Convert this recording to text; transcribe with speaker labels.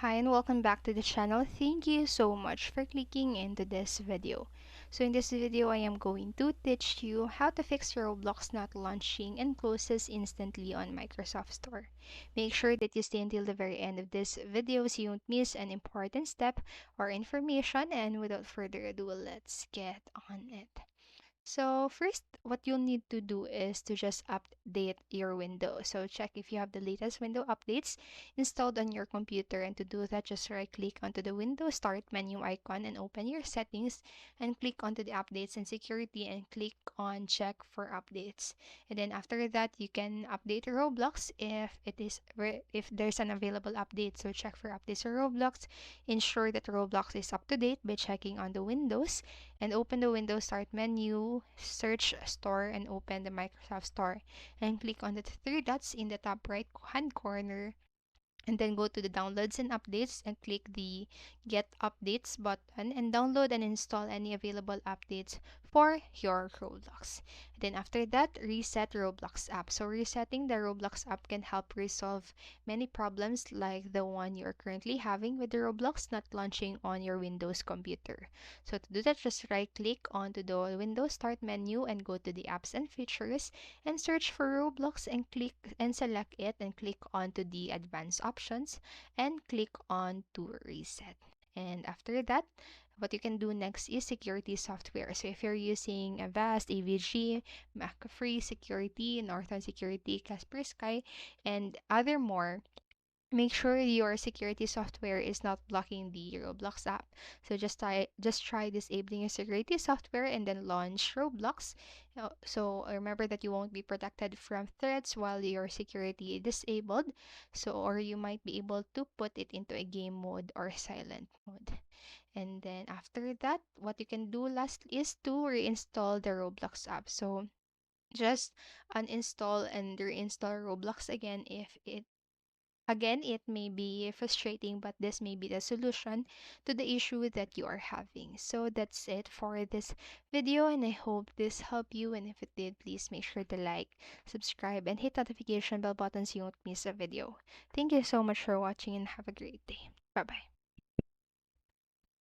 Speaker 1: Hi and welcome back to the channel. Thank you so much for clicking into this video. So in this video, I am going to teach you how to fix your Roblox not launching and closes instantly on Microsoft Store. Make sure that you stay until the very end of this video so you won't miss an important step or information, and without further ado, let's get on it. So first, what you'll need to do is to just update your window. So check if you have the latest window updates installed on your computer. And to do that, just right click onto the Windows Start menu icon and open your settings and click onto the updates and security and click on check for updates. And then after that, you can update your Roblox if there's an available update. So check for updates for Roblox. Ensure that Roblox is up to date by checking on the Windows and open the Windows Start menu, search Store, and open the Microsoft Store. And click on the three dots in the top right hand corner, and then go to the downloads and updates and click the get updates button and download and install any available updates for your Roblox. Then after that, reset Roblox app. So resetting the Roblox app can help resolve many problems like the one you're currently having with the Roblox not launching on your Windows computer. So to do that, just right click onto the Windows Start menu and go to the apps and features and search for Roblox and click and select it and click onto the advanced options and click on to reset. And after that, what you can do next is security software. So if you're using Avast, AVG, McAfee Security, Norton Security, Kaspersky, and other more, make sure your security software is not blocking the Roblox app. So just try disabling your security software and then launch Roblox. So remember that you won't be protected from threats while your security is disabled. So or you might be able to put it into a game mode or silent mode. And then after that, what you can do last is to reinstall the Roblox app. So just uninstall and reinstall Roblox again if it Again, it may be frustrating, but this may be the solution to the issue that you are having. So that's it for this video, and I hope this helped you. And if it did, please make sure to like, subscribe, and hit notification bell button so you won't miss a video. Thank you so much for watching and have a great day. Bye bye.